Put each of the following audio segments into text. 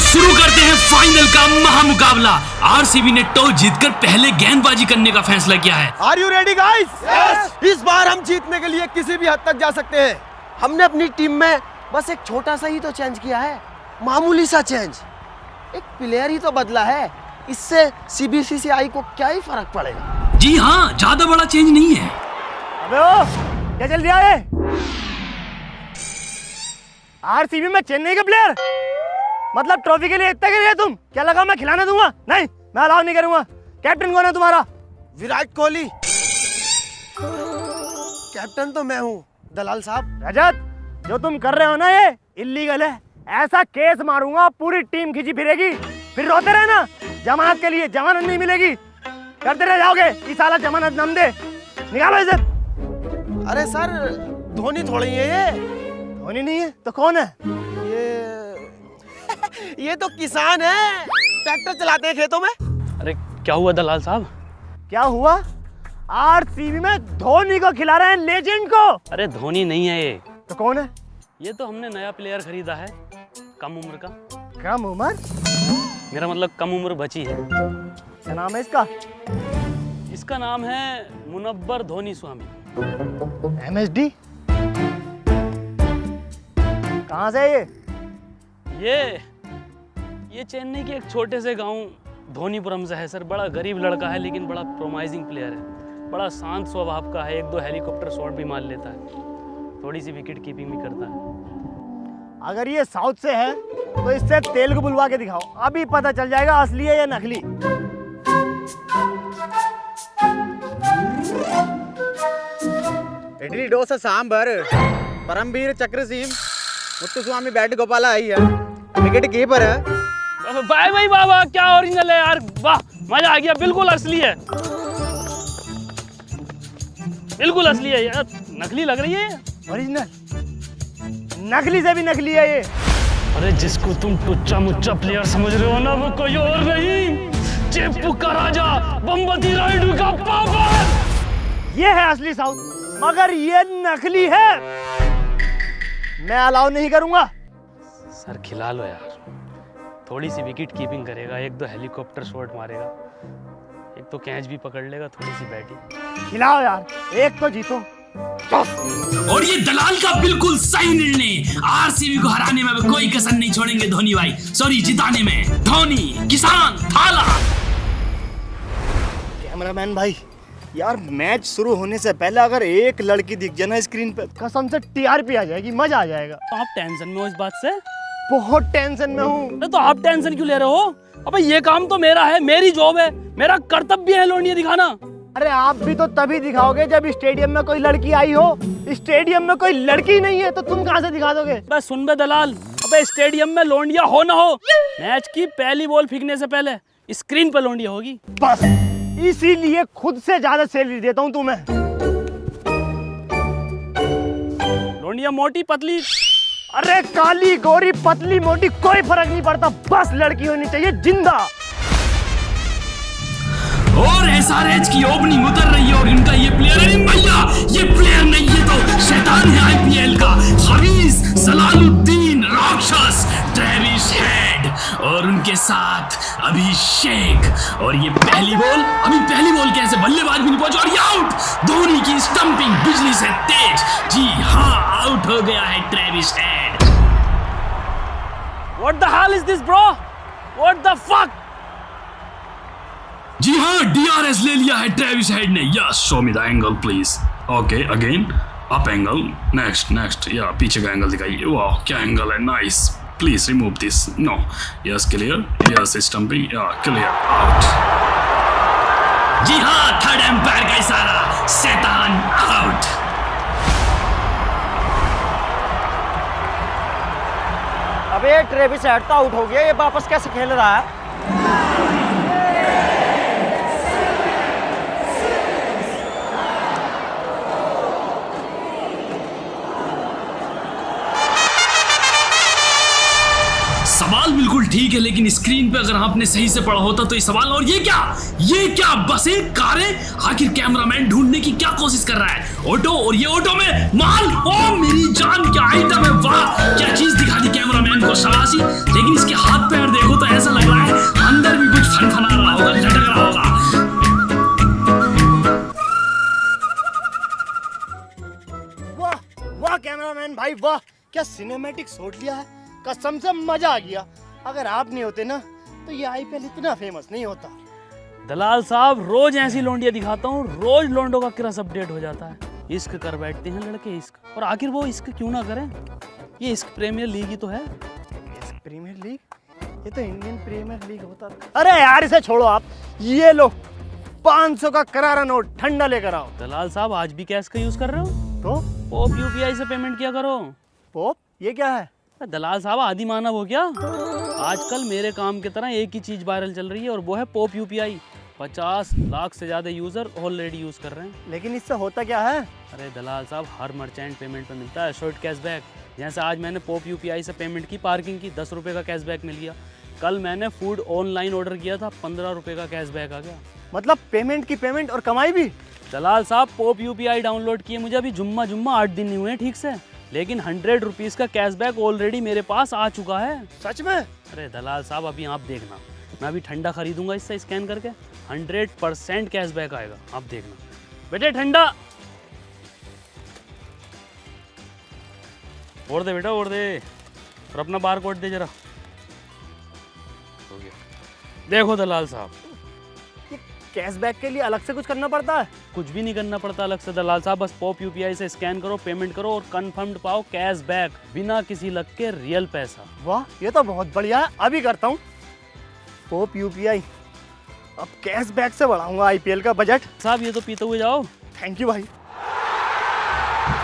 शुरू करते हैं फाइनल का महामुकाबला। आरसीबी ने टॉस जीतकर पहले गेंदबाजी करने का फैसला किया है। Are you ready guys? इस बार हम जीतने के लिए किसी भी हद तक जा सकते हैं। हमने अपनी टीम में बस एक छोटा सा ही तो चेंज किया है, मामूली सा चेंज। एक प्लेयर ही तो बदला है, इससे सीबीसीसीआई को क्या ही फर्क पड़ेगा। जी हाँ, ज्यादा बड़ा चेंज नहीं है। अबे ओ, क्या चल रहा है? आरसीबी में चेन्नई के प्लेयर, मतलब ट्रॉफी के लिए इतना कर रहे तुम? क्या लगा मैं खिलाने दूंगा? नहीं, मैं अलाउ नहीं करूंगा। कैप्टन कौन है तुम्हारा? विराट कोहली। कैप्टन तो मैं हूँ दलाल साहब। रजत, जो तुम कर रहे हो ना ये इल्लीगल है। ऐसा केस मारूंगा पूरी टीम खींची फिरेगी, फिर रोते रहना जमानत के लिए। जमानत नहीं मिलेगी, करते रह जाओगे कि साला जमानत न दे। निकालो इसे। अरे सर, धोनी थोड़ी है ये। धोनी नहीं है तो कौन है? ये तो किसान है, ट्रैक्टर चलाते हैं खेतों में। अरे क्या हुआ दलाल साहब? क्या हुआ? आरसीबी में धोनी को खिला रहे हैं, लेजेंड को। अरे धोनी नहीं है ये। तो कौन है? ये तो हमने नया प्लेयर खरीदा है, कम उम्र का। कम उम्र? मेरा मतलब कम उम्र बची है। क्या नाम है इसका? इसका नाम है मुनव्वर धोनी स्वामी। MSD? कहाँ से है ये? ये चेन्नई के एक छोटे से गांव धोनीपुरम से है सर। बड़ा गरीब लड़का है लेकिन बड़ा प्रोमाइजिंग प्लेयर है। बड़ा शांत स्वभाव का है, एक दो हेलीकॉप्टर शॉट भी मार लेता है, थोड़ी सी विकेट कीपिंग भी करता है। अगर ये साउथ से है तो इससे तेलुगु बुलवा के दिखाओ, अभी पता चल जाएगा असली है या नकली। इडली डोसा सांबर परमवीर चक्रसीम मुत्तुस्वामी बैट गोपाला आई है, विकेट कीपर है। बाय बाय बाबा, क्या ओरिजिनल है यार, वाह मजा आ गया। बिल्कुल असली है, बिल्कुल असली है यार। नकली लग रही है। ओरिजिनल? नकली से भी नकली है ये। अरे जिसको तुम टुच्चा मुच्चा प्लेयर समझ रहे हो ना, वो कोई और नहीं, चेप्पू का राजा, बम्बती रायडू का पापा। ये है असली साउथ, मगर ये नकली है। मैं अलाउ नहीं करूंगा। सर खिला लो यार, थोड़ी सी विकेट कीपिंग करेगा, एक दो हेलीकॉप्टर शॉट मारेगा, एक तो कैच भी पकड़ लेगा, थोड़ी सी बैटिंग। खिलाओ यार, एक तो जीतो। और ये दलाल का बिल्कुल सही निर्णय। आरसीबी को हराने में भी कोई कसर नहीं छोड़ेंगे धोनी भाई, सॉरी जिताने में। धोनी, किसान, थाला। कैमरामैन भाई, यार मैच शुरू होने से पहले अगर एक लड़की दिख जाए ना स्क्रीन पे, कसम से TRP आ जाएगी, मजा आ जाएगा। आप टेंशन में हो इस बात से? बहुत टेंशन में हूँ। अरे तो आप टेंशन क्यों ले रहे हो? अबे ये काम तो मेरा है, मेरी जॉब है, मेरा कर्तव्य है लौंडिया दिखाना। अरे आप भी तो तभी दिखाओगे जब स्टेडियम में कोई लड़की आई हो। स्टेडियम में कोई लड़की नहीं है तो तुम कहाँ से दिखा दोगे? बस सुन बे दलाल, अबे स्टेडियम में लौंडिया हो ना हो, मैच की पहली बॉल फेंकने से पहले स्क्रीन पर लौंडिया होगी। बस इसीलिए खुद से ज्यादा सैलरी देता हूँ तुम्हें। लौंडिया मोटी पतली, अरे काली गोरी पतली मोटी कोई फर्क नहीं पड़ता, बस लड़की होनी चाहिए जिंदा। और एसआरएच की ओपनिंग उतर रही है और इनका ये प्लेयर है भैया, ये प्लेयर नहीं, ये तो शैतान है आईपीएल का। हरीश सलालुद्दीन राक्षस, ट्रेविस हेड और उनके साथ अभिषेक। और ये पहली बॉल, अभी पहली बॉल कैसे बल्लेबाज भी नहीं पहुंचा और ये आउट। धोनी की स्टंपिंग बिजली से तेज। जी हाँ, आउट हो गया है Travis Head. What the hell is this bro? What the fuck? जी हाँ, DRS ले लिया है ट्रेविस हेड ने। Yes, show me the angle please. Okay, again up angle, next या पीछे का एंगल दिखाइए। वाह क्या एंगल है, nice. Please remove this. No, yes clear, yes stumping, या क्लियर, आउट। जी हाँ, थर्ड एम्पायर का इशारा, शैतान आउट। अबे ट्रेविस हेड तो आउट हो गया, ये वापस कैसे खेल रहा है? सवाल बिल्कुल ठीक है, लेकिन स्क्रीन पे अगर आपने सही से पढ़ा होता तो ये सवाल। और ये क्या बसें, कारें? आखिर कैमरामैन ढूंढने की क्या कोशिश कर रहा है? ऑटो, और ये ऑटो में माल। ओ मेरी जान, क्या आइटम है, वाह क्या चीज दिखा दी कैमरामैन को, शाबाशी। लेकिन इसके हाथ पैर देखो। सिनेमैटिक शॉट लिया है, कसम से मजा आ गया। अगर आप नहीं होते ना तो ये आईपीएल इतना फेमस नहीं होता। दलाल साहब रोज ऐसी लोंडियां दिखाता हूँ, रोज लोंडों का क्रश अपडेट हो जाता है। इश्क कर बैठते हैं लड़के इश्क, और आखिर वो इश्क क्यों ना करें, ये इश्क प्रीमियर लीग ही तो है। इश्क प्रीमियर लीग, ये तो इंडियन प्रीमियर लीग होता। अरे यार इसे छोड़ो आप, ये लो 500 का करारा नोट ठंडा लेकर आओ। दलाल साहब आज भी कैश का यूज कर रहे हो? तो पोप यूपीआई से पेमेंट किया करो। पोप ये क्या है? दलाल साहब आदि मानव हो क्या? आजकल मेरे काम की तरह एक ही चीज वायरल चल रही है और वो है पोप यूपीआई। 50 लाख से ज्यादा यूजर ऑलरेडी यूज कर रहे हैं। लेकिन इससे होता क्या है? अरे दलाल साहब हर मर्चेंट पेमेंट पे मिलता है शॉर्ट कैशबैक। जैसे आज मैंने पोप यूपीआई से पेमेंट की पार्किंग की, 10 रुपये का कैशबैक मिल गया। कल मैंने फूड ऑनलाइन ऑर्डर किया था, 15 रुपये का कैशबैक आ गया। मतलब पेमेंट की पेमेंट और कमाई भी। दलाल साहब पोप यूपीआई डाउनलोड किए मुझे अभी जुम्मा 8 दिन नहीं हुए ठीक से, लेकिन 100 रुपीज़ का कैशबैक ऑलरेडी मेरे पास आ चुका है। सच में? अरे दलाल साहब अभी आप देखना, मैं अभी ठंडा खरीदूंगा इससे स्कैन करके, 100% कैशबैक आएगा, आप देखना। बेटे ठंडा और दे बेटा, और दे, और अपना बार कोड दे जरा। हो गया। देखो दलाल साहब, कैशबैक के लिए अलग से कुछ करना पड़ता है? कुछ भी नहीं करना पड़ता अलग से दलाल साहब, बस पॉप यूपीआई से स्कैन करो, पेमेंट करो और कंफर्म्ड पाओ कैशबैक, बिना किसी लग के रियल पैसा। वाह ये तो बहुत बढ़िया है, अभी करता हूँ पॉप यूपीआई। अब कैशबैक से बढ़ाऊंगा आईपीएल का बजट। साहब ये तो पीते हुए जाओ। थैंक यू भाई।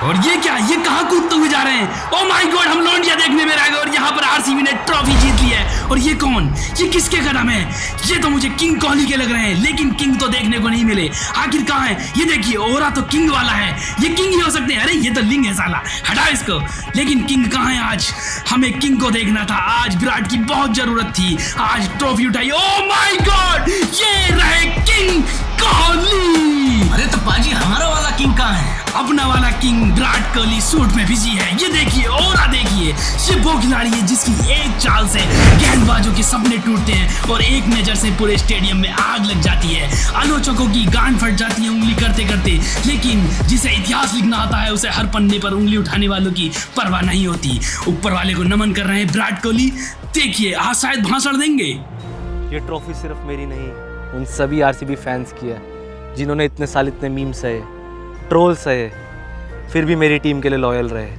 और ये क्या, ये कहाँ कूदते हुए जा रहे हैं? ओ माय गॉड, हम लौंडिया देखने में रह गए और यहाँ पर आरसीबी ने ट्रॉफी जीत ली है। और ये कौन, ये किसके कदम है? ये तो मुझे किंग कोहली के लग रहे हैं, लेकिन किंग तो देखने को नहीं मिले। आखिर कहाँ है? ये देखिए ओरा तो किंग वाला है, ये किंग ही हो सकते हैं। अरे ये तो लिंग है साला, हटा इसको। लेकिन किंग कहाँ है? आज हमें किंग को देखना था, आज विराट की बहुत जरूरत थी, आज ट्रॉफी उठाई। ओ माय गॉड, ये रहे किंग कोहली। अरे तो पाजी हमारा वाला किंग कहाँ है? अपना वाला किंग विराट कोहली सूट में बिजी है। ये देखिए ओरा देखिए, ये वो खिलाड़ी है जिसकी एक चाल से गेंदबाजों के सपने टूटते हैं और एक नजर से पूरे स्टेडियम में आग लग जाती है। आलोचकों की गांड फट जाती है उंगली करते करते, लेकिन जिसे इतिहास लिखना आता है उसे हर पन्ने पर उंगली उठाने वालों की परवाह नहीं होती। ऊपर वाले को नमन कर रहे हैं विराट कोहली। देखिए आज शायद भाषण देंगे। ये ट्रॉफी सिर्फ मेरी नहीं, उन सभी आरसीबी फैंस की है जिन्होंने इतने साल इतने मीम सहे, ट्रोल सहे, फिर भी मेरी टीम के लिए लॉयल रहे।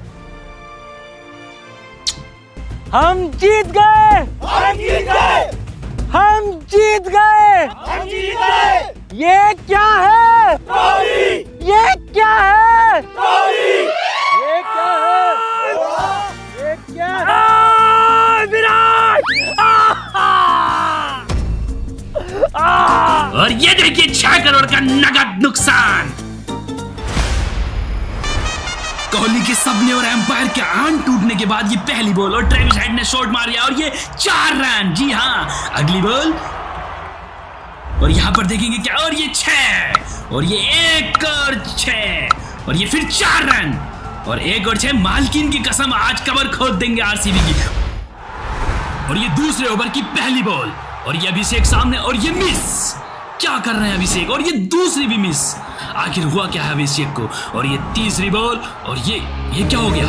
हम जीत गए, हम जीत गए, हम जीत गए, हम जीत गए। ये क्या है? ट्रॉफी। ये क्या है? ट्रॉफी। ये क्या है? ये क्या है? विराट! और ये देखिए 6 करोड़ का नगद नुकसान। कोहली के सपने और एम्पायर के आन टूटने के बाद ये पहली बॉल और ट्रेविस हेड ने शॉट मार दिया और ये 4 रन। जी हाँ, अगली बॉल और यहाँ पर देखेंगे क्या, और ये 6 और ये 1 और 6 और ये फिर 4 रन और 1 और 6। मालकिन की कसम आज कबर खोद देंगे आरसीबी की। और ये दूसरे ओवर की पहली बॉल और ये अभिषेक सामने और ये मिस। क्या कर रहे हैं अभिषेक? और ये दूसरी भी मिस। आखिर हुआ क्या है अभिषेक को? और ये तीसरी बॉल और ये क्या हो गया?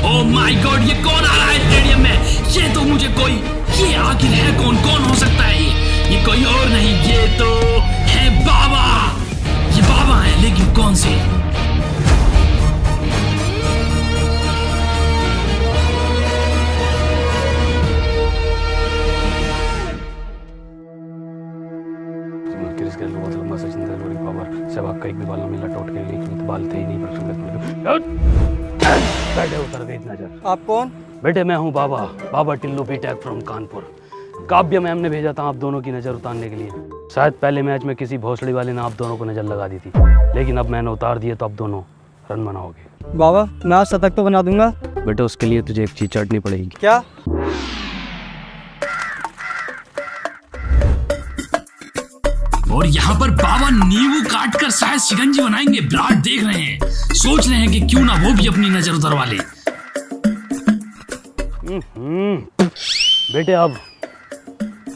ओह माय गॉड, ये कौन आ रहा है स्टेडियम में? ये तो मुझे कोई, ये आखिर है कौन? कौन हो सकता है ये कोई और नहीं, ये तो है बाबा। ये बाबा है, लेकिन कौन से? सहवाग का एक भी बाल न मिला, टोट के लिए बाल थे ही नहीं, बैठे उतर गई नजर। आप कौन? बेटे मैं हूँ बाबा टिल्लू बीटेक फ्रॉम कानपुर। काव्य मैम ने भेजा था आप दोनों की नज़र उतारने के लिए। शायद पहले मैच में किसी भोसड़ी वाले ने आप दोनों को नज़र लगा दी थी, लेकिन अब मैंने उतार दिए तो अब दोनों रन बनाओगे। बाबा मैं आज शतक तो बना दूंगा। बेटे उसके लिए तुझे एक चीज चटनी पड़ेगी। क्या? और यहाँ पर बाबा नींबू काट कर शायद शिकंजी बनाएंगे। विराट देख रहे हैं, सोच रहे हैं कि क्यों ना वो भी अपनी नजर उतरवा ले। बेटे अब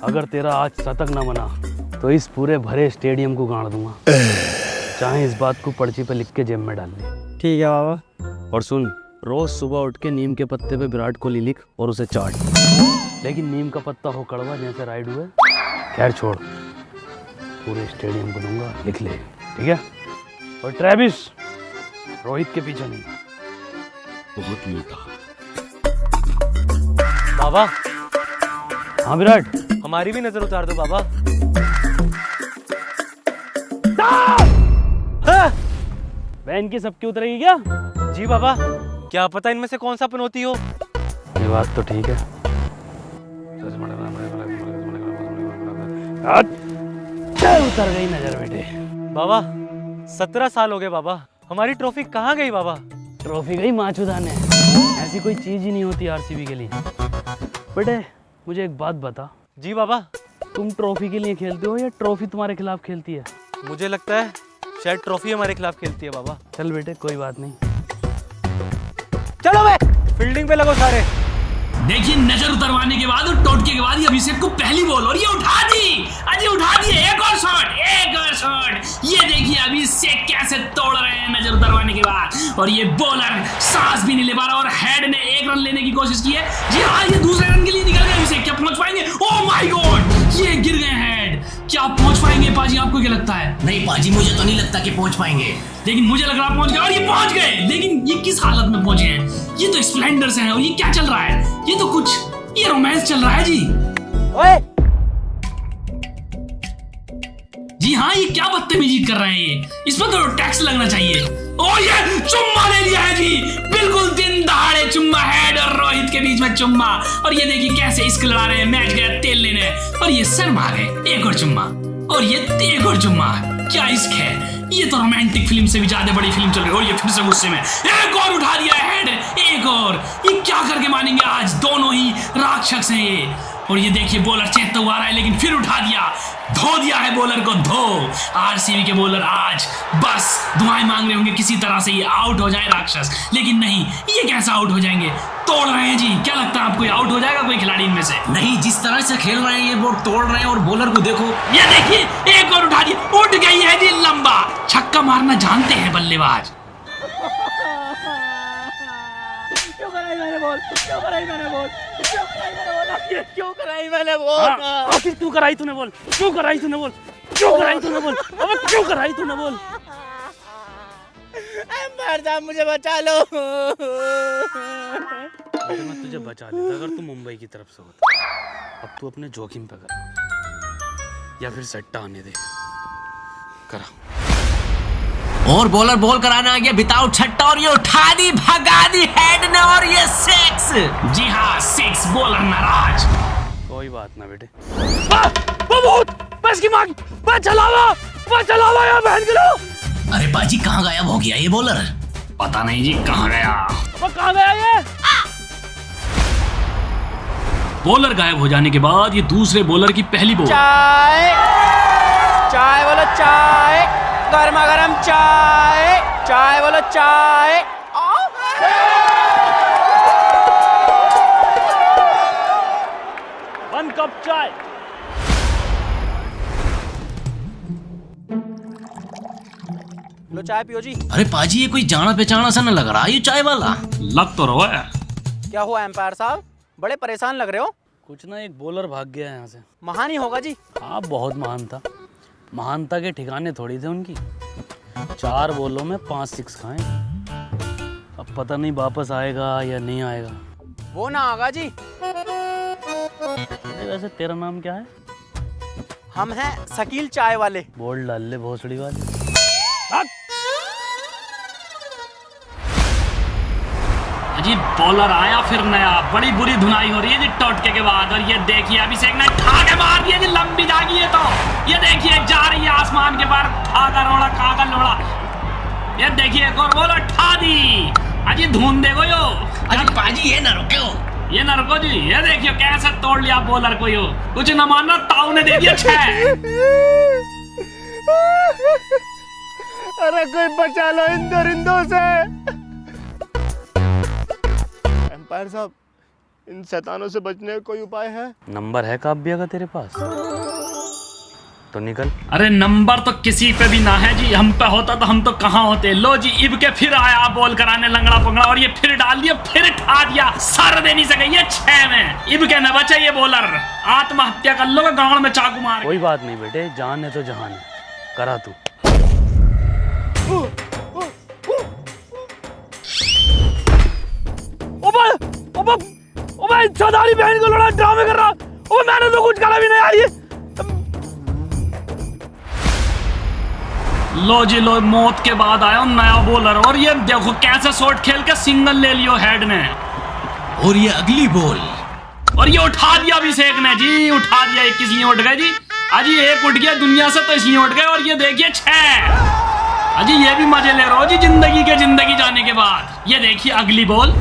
अगर तेरा आज शतक न बना तो इस पूरे भरे स्टेडियम को गाड़ दूंगा, चाहे इस बात को पर्ची पे लिख के जेब में डाल ले। ठीक है बाबा। और सुन, रोज सुबह उठ के नीम के पत्ते पे विराट कोहली लिख और उसे चाट। लेकिन नीम का पत्ता हो कड़वा जैसे राइड हुए। खैर छोड़, पूरे स्टेडियम को दूंगा, लिख ले, ठीक है? और ट्रेविस, रोहित के पीछे नहीं। बहुत मीठा। बाबा, हाँ विराट, हमारी भी नजर उतार दो बाबा। बहन की सबकी उतरेगी क्या? जी बाबा, क्या पता इनमें से कौन सा पनौती हो। ये बात तो ठीक है। उतर गई नजर बेटे। बाबा 17 साल हो गए बाबा, हमारी ट्रॉफी कहाँ गई बाबा? ट्रॉफी गई माचुदाने। ऐसी कोई चीज ही नहीं होती आरसीबी के लिए। बेटे मुझे एक बात बता, जी बाबा। तुम ट्रॉफी के लिए खेलते हो या ट्रॉफी तुम्हारे खिलाफ खेलती है? मुझे लगता है शायद ट्रॉफी हमारे खिलाफ खेलती है बाबा। चल बेटे कोई बात नहीं। चलो बे, फील्डिंग पे लगो सारे। देखिए नजर उतरवाने के बाद और टोटके के बाद ये अभिषेक को पहली बॉल और ये उठा दी। अजी उठा दिए, एक और शॉट, एक और शॉट। ये देखिए अभिषेक कैसे तोड़ रहे हैं नजर उतरवाने के बाद। और ये बॉलर सांस भी नहीं ले पा रहा और हेड ने एक रन लेने की कोशिश की है। जी हाँ, ये दूसरे रन के लिए निकल गए अभिषेक। क्या पहुंच पाएंगे? ओह माय गॉड, ये गिर गए हेड। क्या पहुंच पाएंगे पाजी? आपको क्या लगता है? नहीं पाजी, मुझे तो नहीं लगता कि पहुंच पाएंगे। लेकिन मुझे लग रहा पहुंच गए और ये पहुंच गए। लेकिन ये किस हालत में पहुंचे हैं? ये तो स्प्लेंडर से है और ये क्या चल रहा है? ये तो कुछ, ये रोमांस चल रहा है जी। ओए, जी हाँ, ये क्या बदतमीजी कर रहे हैं ये? इस पर तो टैक्स लगना चाहिए। और ये चुम्मा ले लिया है जी, बिल्कुल दिन दहाड़े चुम्मा, हेड और रोहित के बीच में चुम्मा। और ये देखिए कैसे इश्क लड़ा रहे हैं, मैच गया तेल लेने और ये शर्मा गए। एक और चुम्मा और ये एक और चुम्मा। क्या इश्क है? ये तो रोमांटिक फिल्म से भी ज्यादा बड़ी फिल्म चल रही है। और ये फिर से गुस्से में एक और उठा दिया हेड, एक और। ये क्या करके मानेंगे आज? दोनों ही राक्षस हैं ये। और ये देखिए बॉलर चेतता हुआ आ रहा है लेकिन फिर उठा दिया, धो दिया है बॉलर को, धो। आरसीबी के बॉलर आज बस दुआएं मांग रहे होंगे किसी तरह से ये आउट हो जाए राक्षस। लेकिन नहीं, ये कैसा आउट हो जाएंगे? तोड़ रहे हैं जी। क्या लगता है आपको ये आउट हो जाएगा कोई खिलाड़ी इनमें से? नहीं, जिस तरह से खेल रहे हैं ये वो तोड़ रहे हैं। और बॉलर को देखो, ये देखिए एक और उठा दिया, उठ गई है जी लंबा। छक्का मारना जानते हैं बल्लेबाज। क्यों कराई मैंने बॉल? क्यों कराई मैंने बॉल? क्यों कराई मैंने बॉल? क्यों कराई मैंने बॉल? आखिर क्यों कराई तूने बोल? क्यों कराई तूने बोल? क्यों कराई तूने बोल? अब क्यों कराई तूने बोल? एम्पायर साहब मुझे बचा लो। मैं तुझे बचा लेता अगर तू मुंबई की तरफ से होता। अब तू अपने जोखिम पे कर या फिर सट्टा आने दे। करा। और बॉलर बॉल कराना आ गया विदाउट छट्टा और ये उठा दी, भगा दी हेड ने और ये 6। जी हाँ, 6। बॉलर नाराज। कोई बात ना बेटे। बस की मांग, बस चलावा यार बहन के लो। अरे पाजी कहाँ गायब हो गया ये बॉलर? पता नहीं जी कहाँ गया। अब कहाँ गया ये? बॉलर गायब हो जाने के बाद ये दूसरे बॉलर की पहली बॉल। चाय, चाय बोलो चाय, गर्मा गर्म चाय, चाय बोलो चाय। 1 कप चाय। लो चाय पियो जी। अरे पाजी ये कोई जाना पहचाना सा न लग रहा ये चाय वाला। लग तो रहा है। क्या हुआ एम्पायर साहब, बड़े परेशान लग रहे हो? कुछ ना, एक बॉलर भाग गया यहाँ से। महान ही होगा जी। हाँ बहुत महान था। महानता के ठिकाने थोड़ी थे उनकी। 4 बॉलों में 5 6 खाए। अब पता नहीं वापस आएगा या नहीं आएगा। वो ना आगा जी। वैसे तेरा नाम क्या है? हम हैं शकील चाय वाले। बोल डाल ले भोसड़ी वाले। जी बॉलर आया फिर नया, बड़ी बुरी धुनाई हो रही है जी टोटके के बाद। और ये देखिए अभिषेक ने ठाके मार दिया जी, लंबी जागी है तो ये देखिए जा रही है आसमान के पार, ठाका रोड़ा खाका लोड़ा। ये देखिए एक और बॉलर ठा दी। अजी धुन देखो यो। अरे पाजी ये ना रुको, ये ना रुको जी। ये देखिए कैसे तोड़ लिया बॉलर को यो। कुछ न मानना, ताऊ ने दे दिया 6। अरे कोई बचा लो इन दरिंदों से। एम्पायर साहब, इन शैतानों से बचने का कोई उपाय है? नंबर है काव्या का तेरे पास? तो निकल। अरे नंबर तो किसी पे भी ना है जी, हम पे होता तो हम तो कहाँ होते। लो जी इब के फिर आया बॉल कराने लंगड़ा पंगड़ा, और ये फिर डाल दिया, फिर ठा दिया, सर दे नहीं सके ये 6 में। इब के न बचे ये बॉलर, आत्महत्या कर लो गांव में चाकू मार। कोई बात नहीं बेटे, जान है तो जहान है, करा तू। चौधारी बहन को लड़ा ड्रामे कर रहा। ओ मैंने तो कुछ करा भी नहीं यार। ये लो जी लो, मौत के बाद आया नया बॉलर, और ये देखो कैसे शॉट खेल के सिंगल ले लियो हेड ने। और ये अगली बॉल, और ये उठा दिया अभिषेक ने जी, उठा दिया। ये किस लिए उठ गए जी? अजी एक उठ गया दुनिया से तो इसलिए उठ गए, और ये देखिए 6। अजी ये भी मजे ले रहे हो जी जिंदगी जाने के बाद। ये देखिए अगली बॉल,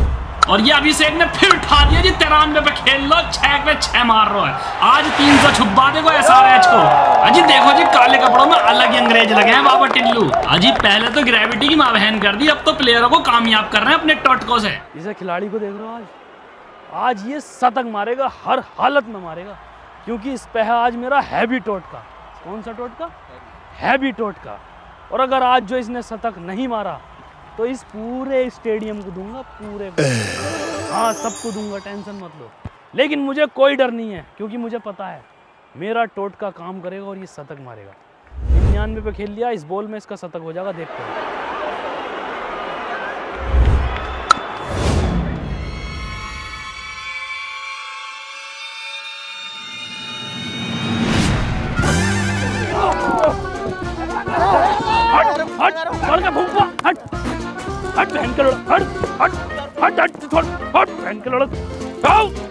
और ये अभिषेक ने फिर उठा दिया जी। 93 पे खेल लो, 6 पे 6 मार रहा है। आज 300 छुपा देगा SRH को। अजी देखो जी काले कपड़ों में अलग ही अंग्रेज लगे हैं बाबा टिल्लू। अजी पहले तो ग्रेविटी की मां बहन कर दी, अब तो प्लेयरों को कामयाब कर रहे हैं अपने टोटकों से। इसे खिलाड़ी को देख रहे हो आज ये शतक मारेगा, हर हालत में मारेगा, क्योंकि इस पे है आज मेरा हैवी टोटका। कौन सा टोटका? हैवी टोटका। और अगर आज जो इसने शतक नहीं मारा तो इस पूरे स्टेडियम को दूंगा, पूरे को। हाँ सबको दूंगा, टेंशन मत लो। लेकिन मुझे कोई डर नहीं है, क्योंकि मुझे पता है मेरा टोटका काम करेगा और ये शतक मारेगा। 99 पे खेल लिया, इस बॉल में इसका शतक हो जाएगा, देखते हैं।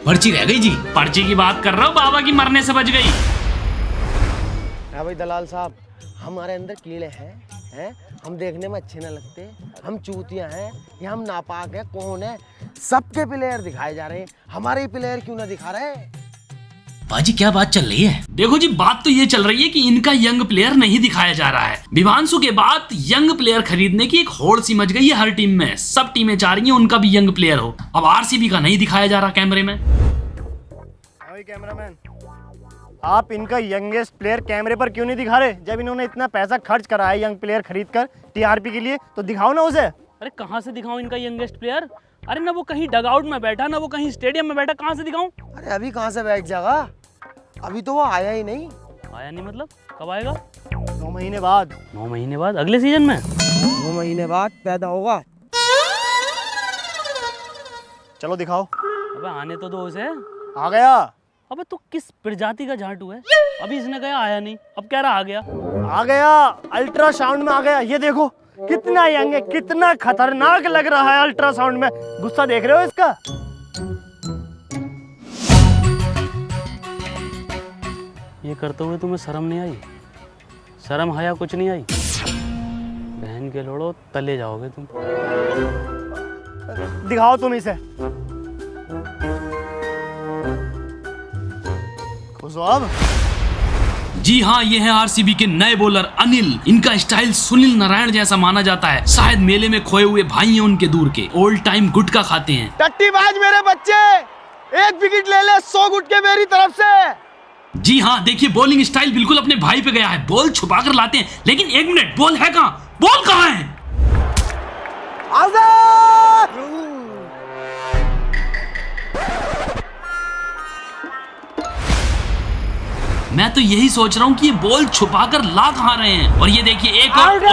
पर्ची रह गई जी। पर्ची की बात कर रहा हूँ, बाबा की मरने से बच गई। हाँ भाई दलाल साहब, हमारे अंदर कीड़े हैं, हम देखने में अच्छे न लगते, हम चूतिया हैं या हम नापाक हैं, कौन है? सबके प्लेयर दिखाए जा रहे हैं, हमारे ही प्लेयर क्यों ना दिखा रहे हैं? बाजी क्या बात चल रही है? देखो जी बात तो ये चल रही है कि इनका यंग प्लेयर नहीं दिखाया जा रहा है। विवांशु के बाद यंग प्लेयर खरीदने की एक होड़ सी मच गई है हर टीम में। सब टीमें चाह रही हैं उनका भी यंग प्लेयर हो। अब RCB का नहीं दिखाया जा रहा कैमरे में। कैमरामैन, आप इनका यंगेस्ट प्लेयर कैमरे पर क्यों नहीं दिखा रहे? जब इन्होंने इतना पैसा खर्च करा है यंग प्लेयर खरीद कर TRP के लिए, तो दिखाओ ना उसे। अरे कहाँ से दिखाऊं इनका यंगेस्ट प्लेयर? अरे ना वो कहीं डगआउट में बैठा, ना वो कहीं स्टेडियम में बैठा, कहाँ से दिखाऊं? अरे अभी कहाँ से बैठ जाएगा, अभी तो वो आया ही नहीं। आया नहीं मतलब कब आएगा? 9 महीने बाद। 9 महीने बाद? अगले सीजन में? 2 महीने बाद पैदा होगा। चलो दिखाओ। अबे आने तो दो उसे। आ गया। अबे तू किस प्रजाति का झाटू है? अभी इसने कहा आया नहीं, अब कह रहा आ गया। आ गया, अल्ट्रासाउंड में आ गया। ये देखो कितना यंग है, कितना खतरनाक लग रहा है अल्ट्रासाउंड में। गुस्सा देख रहे हो इसका? ये करते हुए तुम्हें शर्म नहीं आई? शर्म हया कुछ नहीं आई? बहन के लोड़ो तले जाओगे तुम। दिखाओ तुम इसे। खुश हो अब? जी हाँ, ये है RCB के नए बॉलर अनिल। इनका स्टाइल सुनील नारायण जैसा माना जाता है। शायद मेले में खोए हुए भाई हैं उनके दूर के, ओल्ड टाइम गुटखा खाते हैं। टट्टीबाज मेरे बच्चे, एक विकेट ले ले 100 गुटके मेरी तरफ से। जी हाँ, देखिए बॉलिंग स्टाइल बिल्कुल अपने भाई पे गया है। बॉल छुपा कर लाते हैं, लेकिन 1 मिनट, बॉल है कहाँ? बॉल कहाँ है? मैं तो यही सोच रहा हूँ कि ये बॉल छुपा कर ला कहाँ रहे हैं। और ये देखिए एक और।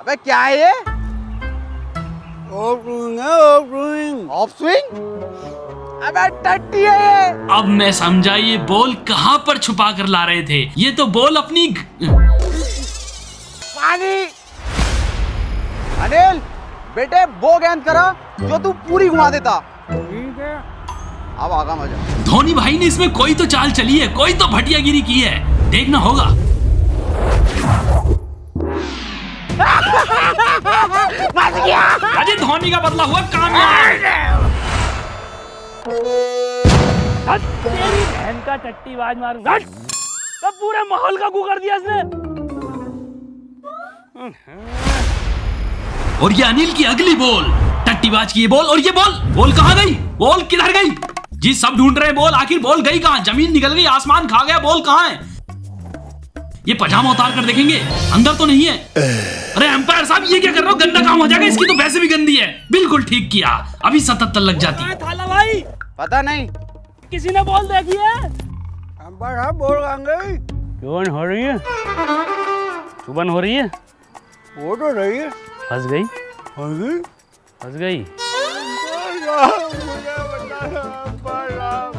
अबे क्या है ये? Of swing? अबे टट्टी है ये। अब मैं समझा ये बॉल कहाँ पर छुपा कर ला रहे थे। ये तो बॉल अपनी पानी। अनिल बेटे वो गेंद करा जो तू पूरी घुमा देता। ठीक है, अब आगा मजा। धोनी भाई ने इसमें कोई तो चाल चली है, कोई तो भटियागिरी की है, देखना होगा। बच गया। अजय धोनी का बदला हुआ कामयाब। तेरी बहन का टट्टीबाज मारूंगा। तो पूरे माहौल का गू कर दिया इसने। और ये अनिल की अगली बॉल, टट्टीबाज की ये बॉल, और ये बॉल कहाँ गई? बॉल किधर गई? जी सब ढूंढ रहे हैं बॉल, आखिर बॉल गई कहां? जमीन निकल गई, आसमान खा गया, बॉल कहां है? ये पजामा उतार कर देखेंगे, अंदर तो नहीं है। अरे एम्पायर साहब ये क्या कर रहे हो? गंदा काम हो जाएगा, इसकी तो वैसे भी गंदी है। बिल्कुल ठीक किया, अभी 77 लग जाती। थाला भाई पता नहीं। किसी ने बॉल देखी है? अंपायर साहब बॉल कहाँ गई? चुबन हो रही है, चुबन हो रही है, वो तो नहीं है। फंस गई, मुझे फंस गई। बताना अंपायर साहब,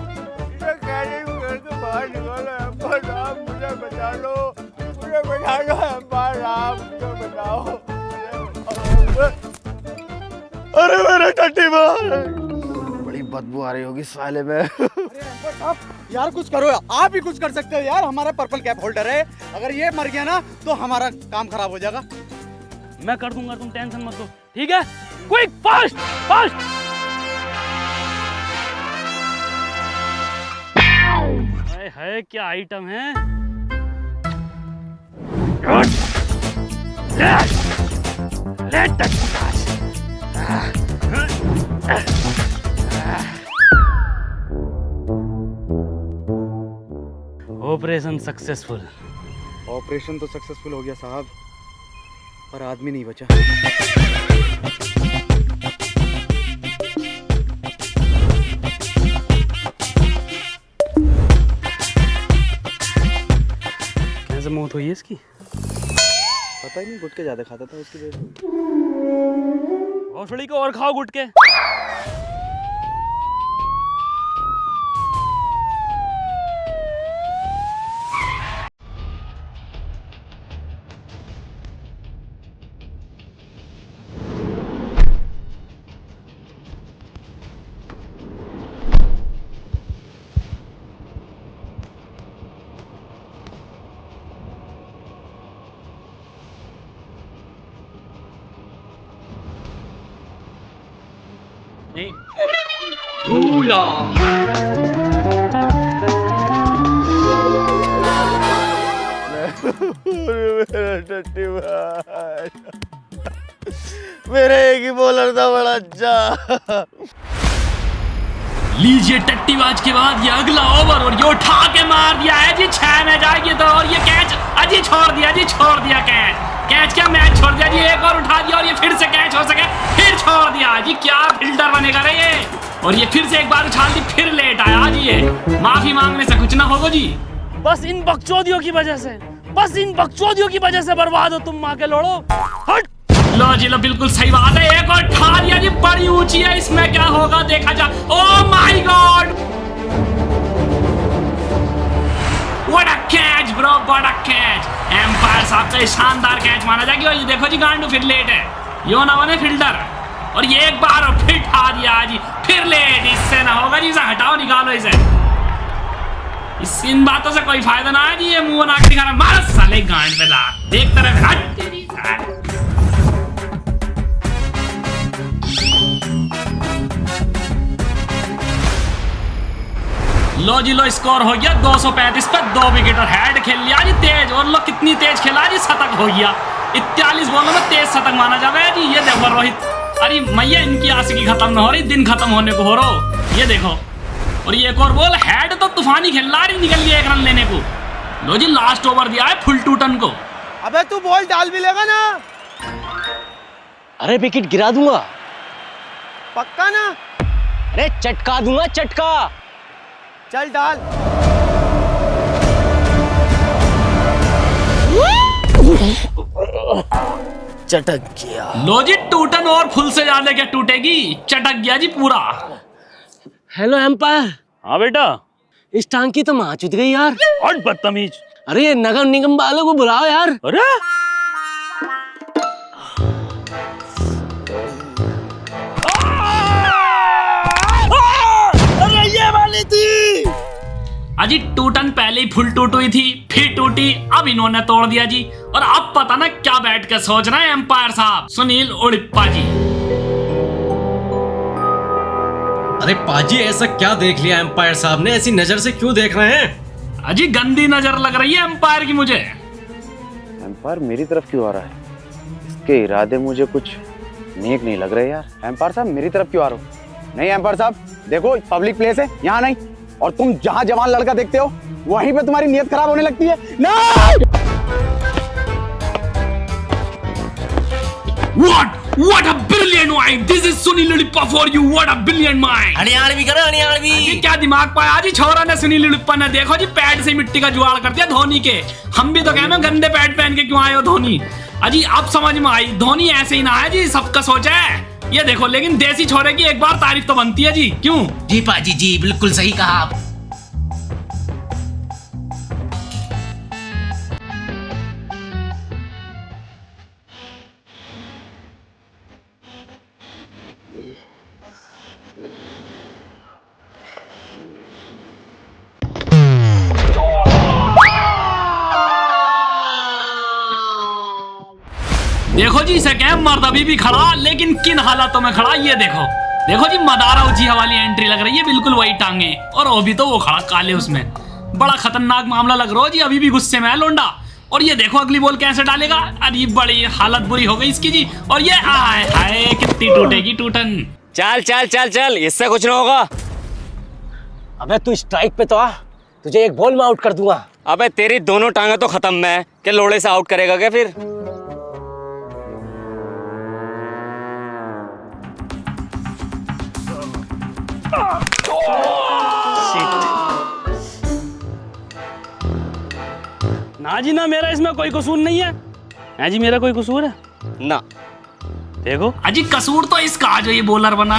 इसे कैसे भी घर के बाहर निकालो अंपायर साहब, मुझे बचा लो, मुझे बचा लो अंपायर साहब, मुझे बचाओ। अरे मेरे टट्टी भाई, बड़ी बदबू आ रही होगी साले में। यार कुछ करो, आप ही कुछ कर सकते हो यार। हमारा पर्पल कैप होल्डर है, अगर ये मर गया ना तो हमारा काम खराब हो जाएगा। मैं कर दूंगा, तुम टेंशन मत लो, ठीक है? Quick, fast fast. हाय हाय क्या आइटम है। Operation successful. ऑपरेशन तो सक्सेसफुल हो गया साहब, पर आदमी नहीं बचा। कैसे मौत हुई है इसकी? पता ही नहीं, गुटके ज्यादा खाता था उसकी वजह से। भोसड़ी को और खाओ गुटके। मेरा एक ही बॉलर था बड़ा अच्छा। लीजिए टट्टीबाज के बाद ये अगला ओवर, और ये उठा के मार दिया है जी, 6 में जाएगी तो। और ये कैच अजी छोड़ दिया जी, छोड़ दिया कैच। कैच क्या मैच छोड़ दिया जी, एक और उठा दिया और ये फिर से कैच हो सके, फिर छोड़ दिया जी। क्या फील्डर बनेगा रे ये। और ये फिर से एक बार उछाल दी, फिर लेट आया जी। ये माफी मांगने से कुछ ना होगा जी। बस इन बकचोदियों की वजह से, बस इन बकचोदियों की वजह से बर्बाद हो तुम, माँ के लोड़ो। हट। लो जी लो, बिल्कुल सही बात है। एक और उठा दिया जी, बड़ी ऊंची है, इसमें क्या होगा देखा जा। Oh my god, what a catch bro, what a catch. Umpire साहब का शानदार कैच माना जाएगा। ये देखो जी गांडू फिर लेट है, यो ना बने फील्डर। और ये एक बार और फिर ठा दिया जी, फिर लेट। इससे ना होगा जी, इसे हटाओ, निकालो इसे। इन बातों से कोई फायदा ना है जी। ये मुंह नाक दिखाना, मार साले गांड पे ला, देख तरफ हट तेरी। लो जी लो, स्कोर हो गया 235 पे 2 विकेट और हेड खेल लिया जी तेज। और लो कितनी तेज खेला जी, शतक हो गया। 41 बॉलों में तेज शतक माना जावे जी। ये देखो रोहित, अरे मैया इनकी आशिकी खत्म ना हो रही, दिन खत्म होने को हो रहा। ये देखो, और ये एक और बॉल, हेड तो तूफानी खेल रहा, निकल गया 1 रन लेने को। लो जी लास्ट ओवर दिया है फुल टूटन को। अबे तू बॉल डाल भी लेगा ना? अरे विकेट गिरा दूंगा। पक्का ना? अरे चटका दूंगा, चटका। चल डाल। चटक गया। लो जी टूटन और फुल से ज्यादा क्या टूटेगी, चटक गया जी पूरा। Hello umpire. हाँ बेटा। इस टांग की तो माँ चुद गई यार। और बदतमीज। अरे ये नगर निगम वालों को बुलाओ यार। अरे ये वाली थी। अजी टूटन पहले ही फुल टूट हुई थी, फिर टूटी, अब इन्होंने तोड़ दिया जी। और अब पता ना क्या बैठ के सोच रहे हैं एम्पायर साहब, सुनील उड़िप्पा जी। अरे पाजी ऐसा क्या देख लिया एम्पायर साहब ने, ऐसी नजर से क्यों देख रहे हैं? अजी गंदी नजर लग रही है एम्पायर की मुझे। एम्पायर मेरी तरफ क्यों आ रहा है? इसके इरादे मुझे कुछ नेक नहीं लग रहे यार। एम्पायर साहब मेरी तरफ क्यों आ रहे हो? नहीं एम्पायर साहब, देखो पब्लिक प्लेस है, यहाँ नहीं। और तुम जहाँ जवान लड़का देखते हो वहीं पे तुम्हारी नियत खराब होने लगती है। नहीं! What a brilliant mind! This is Sunil Lippa for you. What a brilliant mind! हड़ियाणवी करो हड़ियाणवी। जी क्या दिमाग पाया जी छोरा ने सुनील लिप्पा ने। देखो जी पैड से मिट्टी का जुगाड़ कर दिया धोनी के। हम भी तो कह में गंदे पैड पहन के क्यों आए हो धोनी। अजी अब समझ में आई, धोनी ऐसे ही ना है जी, सबका सोचा है। ये देखो लेकिन देसी छोरे की एक बार तारीफ तो बनती है जी, क्यों? जी पाजी जी बिल्कुल सही कहा आप। देखो जी इसे क्या मर्द अभी भी खड़ा, लेकिन किन हालातों में खड़ा ये देखो। देखो जी मदारा उची वाली एंट्री लग रही है, बिल्कुल वही टांगे। और वो भी तो वो खड़ा काले उसमें। बड़ा खतरनाक मामला लग रहा है जी, अभी भी गुस्से में है लोंडा। और ये देखो अगली बॉल कैसे डालेगा। अरे बड़ी हालत बुरी हो गई इसकी जी। और ये आए हाय कितनी टूटेगी टूटन। चल चल चल चल, इससे कुछ नहीं होगा। अबे तू स्ट्राइक पे तो आ, तुझे एक बॉल में आउट कर दूंगा। अबे तेरी दोनों टांगे तो खत्म है, क्या लोड़े से आउट करेगा क्या फिर? ना जी ना, मेरा इसमें कोई कसूर नहीं है। ना जी मेरा कोई कसूर है ना। देखो अजी कसूर तो इसका जो ये बॉलर बना।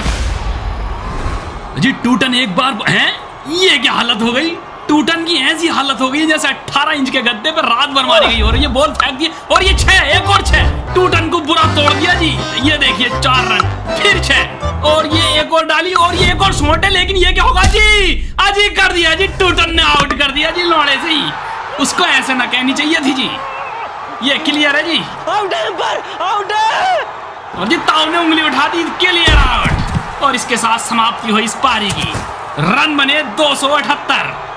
अजी टूटन एक बार है, ये क्या हालत हो गई। टूटन की ऐसी हालत हो गई जैसे 18 इंच के गद्दे पर रात भर मारी गई। और ये बॉल फेंक दी और ये 6, एक और 6। टूटन को बुरा तोड़ दिया जी। ये देखिए 4 रन, फिर 6 और ये एक और डाली और ये एक और शॉट है। लेकिन ये क्या होगा जी, अजी कर दिया जी, टूटन ने आउट कर दिया जी लोड़े से ही। उसको ऐसे ना कहनी चाहिए थी जी। ये क्लियर है जी, आउट है पर, आउट है। और जी ताऊ ने उंगली उठा दी, क्लियर आउट। और इसके साथ समाप्ति हुई इस पारी की। रन बने 278।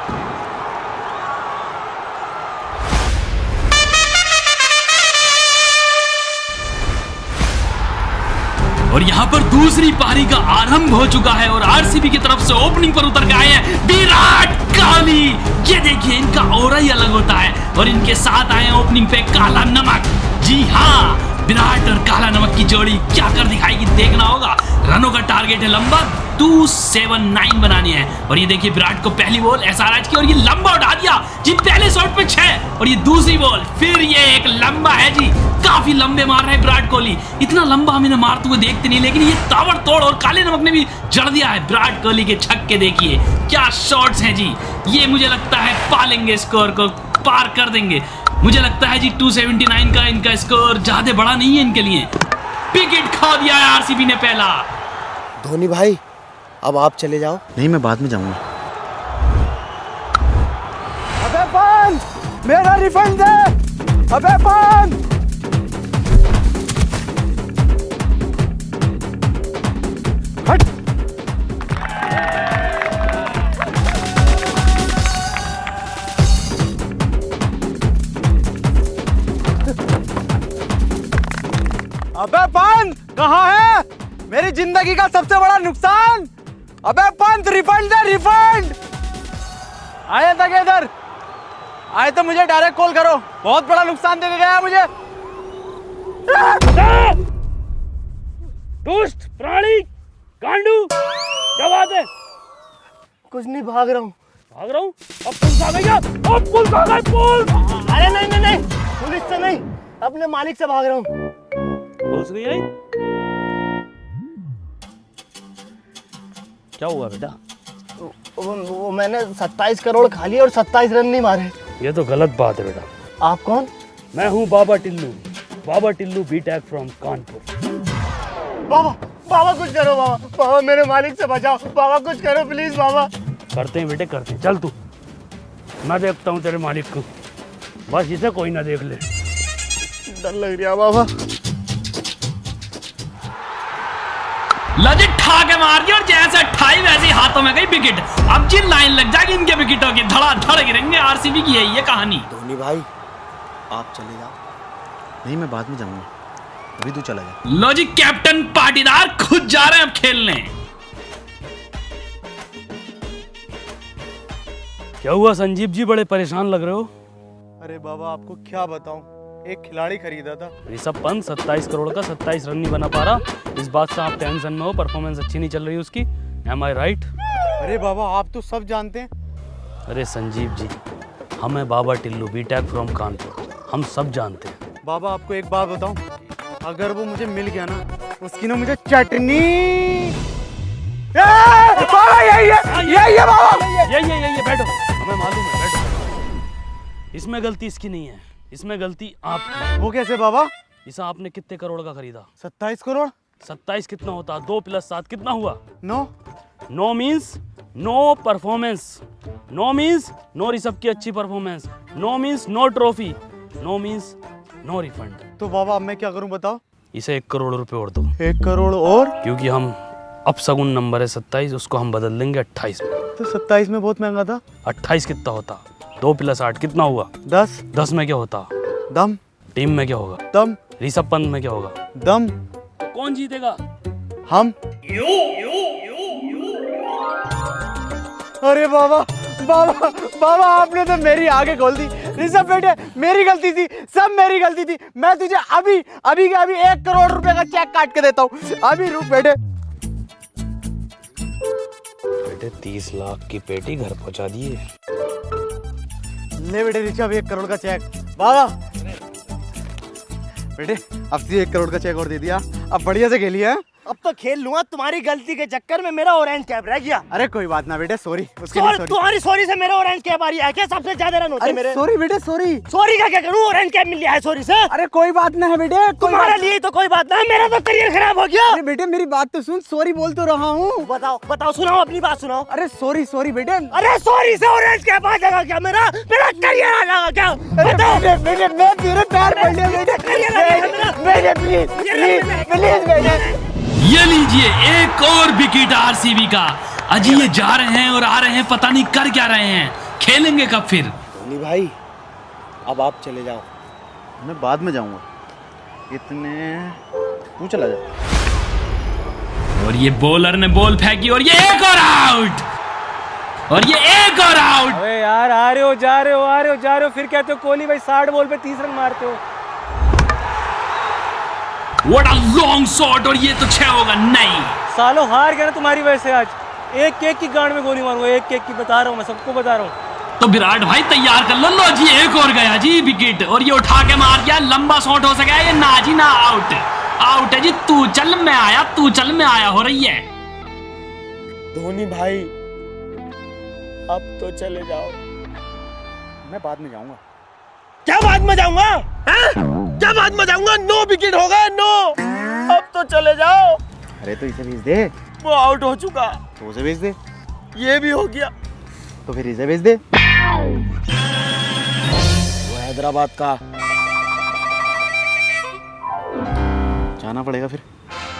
और यहाँ पर दूसरी पारी का आरंभ हो चुका है और आरसीबी की तरफ से ओपनिंग पर उतर के आए हैं विराट कोहली। ये देखिए इनका ऑरा ही अलग होता है। और इनके साथ आए हैं ओपनिंग पे काला नमक। जी हाँ, विराट और काला नमक की जोड़ी क्या कर दिखाएगी देखना होगा। रनों का टारगेट है लंबा 279 बनानी है। और ये देखिए विराट को पहली बॉल एसआरएच की और ये लंबा उठा दिया जी, पहले शॉट पे 6 और ये दूसरी बॉल, फिर ये एक लंबा है जी। काफी लंबे मार रहे हैं विराट कोहली। इतना लंबा हम इन्हें मारते हुए देखते नहीं, लेकिन ये ताबड़तोड़ और काले नमक ने भी जड़ दिया है। विराट कोहली के छक्के देखिए क्या शॉट्स हैं जी। ये मुझे लगता है पालेंगे, स्कोर को पार कर देंगे। मुझे लगता है जी 279 का इनका स्कोर ज्यादा बड़ा नहीं है इनके लिए। विकेट खा दिया है आरसीबी ने पहला। धोनी भाई अब आप चले जाओ। नहीं, मैं बाद में जाऊंगा। अबे बंद, मेरा रिफंड दे। अबे बंद। हट। अबे पंत कहाँ है? मेरी जिंदगी का सबसे बड़ा नुकसान। अबे पंत रिफंड दे, रिफंड। आए तक इधर आए तो मुझे डायरेक्ट कॉल करो, बहुत बड़ा नुकसान दे के गया मुझे। दुष्ट प्राणी गांडू, क्या बात है? कुछ नहीं, भाग रहा हूँ। भाग रहा हूँ? अब पुलिस आ गई क्या? अब पुलिस आ गई, पुलिस! अरे नहीं नहीं नहीं, पुलिस से नहीं, अपने मालिक से भाग रहा हूँ। पुलिस गई है? क्या हुआ बेटा? वो मैंने 27 करोड़ खा लिए और 27 रन नहीं मारे। ये तो गलत बात है बेटा। आप कौन? मैं हूँ बाबा टिल्लू, बाबा टिल्लू बीटेक फ्रॉम कानपुर। बाबा, बाबा कुछ करो बाबा, बाबा मेरे मालिक से बचाओ, बाबा कुछ करो प्लीज बाबा। करते हैं बेटे, करते हैं। चल तू, मैं देखता हूँ तेरे मालिक को, बस इसे कोई ना देख ले। डर लग रहा बाबा। लजिट ठा के मार दिया और जैसे 28 वैसे हाथों में गई विकेट। अब जी लाइन लग जाएगी इनके विकेटों की, धड़ाधड़ गिरेंगे। आरसीबी की है ये कहानी। धोनी भाई आप चले जाओ। नहीं, मैं बाद में जाऊंगा, अभी तू चला जा। लो जी कैप्टन पाटीदार खुद जा रहे हैं अब खेलने। क्या हुआ संजीव जी, बड़े परेशान लग रहे हो? अरे बाबा आपको क्या बताऊं, एक खिलाड़ी खरीदा था। ऋषभ पंत 27 करोड़ का 27 रन नहीं बना पा रहा, इस बात से आप टेंशन में हो, परफॉर्मेंस अच्छी नहीं चल रही उसकी। एम आई राइट? अरे बाबा आप तो सब जानते हैं। अरे संजीव जी, हम है बाबा टिल्लू, बीटेक फ्रॉम कानपुर, हम सब जानते हैं। बाबा आपको एक बात बताऊं, अगर वो मुझे मिल गया ना, उसकी ना मुझे चटनी। बाबा यही है बाबा। ये बैठो, हमें मालूम है, बैठो। इसमें गलती इसकी नहीं है, इसमें गलती आपकी। वो कैसे बाबा? इसे आपने कितने करोड़ का खरीदा? 27 करोड़। 27 कितना होता? 2 + 7 कितना हुआ? 9। No means no performance, no means no Rishabh की अच्छी performance, no means no trophy, no means no refund. तो बाबा अब मैं क्या करूं बताओ? इसे 1 करोड़ रुपए और दो। 1 करोड़ और? क्योंकि हम अपशगुन नंबर है 27, उसको हम बदल देंगे 28 में। तो 27 में बहुत महंगा था। 28 कितना होता? 2 + 8 कितना हुआ? 10। 10 में क्या होता? दम। टीम में क्या होगा? दम। ऋषभ पंत में क्या होगा? दम। तो कौन जीतेगा? हम। अरे बाबा बाबा बाबा आपने तो मेरी आगे खोल दी। ऋषभ बेटे मेरी गलती थी, सब मेरी गलती थी। मैं तुझे अभी अभी के अभी 1 करोड़ रुपए का चेक काट के देता हूँ। अभी रुक बेटे। बेटे 30 लाख की पेटी घर पहुंचा दिए। ले बेटे ऋषभ 1 करोड़ का चेक। बाबा बेटे अब तुझे 1 करोड़ का चेक और दे दिया, अब बढ़िया से खेलिए। हैं? अब तो खेल लूंगा, तुम्हारी गलती के चक्कर में मेरा ऑरेंज कैप रह गया। अरे कोई बात ना बेटे, सॉरी उसके लिए सॉरी। तुम्हारी सॉरी से मेरा ऑरेंज कैप आ रही है क्या? सबसे ज्यादा रन होते मेरे। सॉरी बेटे सॉरी। सॉरी का क्या करूं, ऑरेंज कैप मिल गया है सॉरी से। अरे कोई बात ना है बेटे, तुम्हारे लिए तो कोई बात ना है, मेरा तो करियर खराब हो गया। अरे बेटे मेरी बात तो सुन, सॉरी बोल तो रहा हूँ। बताओ बताओ, सुनाओ अपनी बात सुनाओ। अरे सॉरी सॉरी बेटे। अरे सॉरी से ऑरेंज कैप आ जाएगा क्या? मेरा करियर आ जाएगा क्या? बताओ। बेटे मैं तेरे पैर पड़ गया बेटे, बेटे प्लीज प्लीज प्लीज बेटे। ये लीजिए एक और विकेट आरसीबी का। अजी ये जा रहे हैं और आ रहे हैं, पता नहीं कर क्या रहे हैं, खेलेंगे कब फिर? धोनी भाई अब आप चले जाओ, मैं बाद में जाऊंगा। इतने तू चला जा। और ये बॉलर ने बॉल फेंकी और ये एक और आउट, और ये एक और आउट। अबे यार आ रहे हो जा रहे हो आ रहे हो जा रहे हो, फिर कहते हो कोहली भाई 60 बॉल पे 30 रन मारते हो। What a long shot, और ये तो 6 होगा। नहीं सालों हार गया ना तुम्हारी वजह से आज। एक केक की गांड में गोली मारूंगा, एक केक की, बता रहा हूँ मैं, सबको बता रहा हूँ। तो विराट भाई तैयार कर लो। लो जी एक और गया जी विकेट, और ये उठा के मार दिया, लंबा शॉट हो सका। ये ना जी ना, आउट आउट है जी। तू चल मैं आया, तू चल मैं आया हो रही है। धोनी भाई अब तो चले जाओ। मैं बाद में जाऊंगा। क्या बाद में जाऊंगा? क्या बाद में जाऊंगा? 9 विकेट हो गए, 9। अब तो चले जाओ। अरे तो इसे भेज दे। वो आउट हो चुका। तो उसे भेज दे। ये भी हो गया। तो फिर इसे भेज दे। वो हैदराबाद का। जाना पड़ेगा फिर।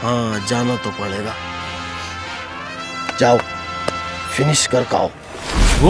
हाँ जाना तो पड़ेगा। जाओ फिनिश कर का आओ। ओ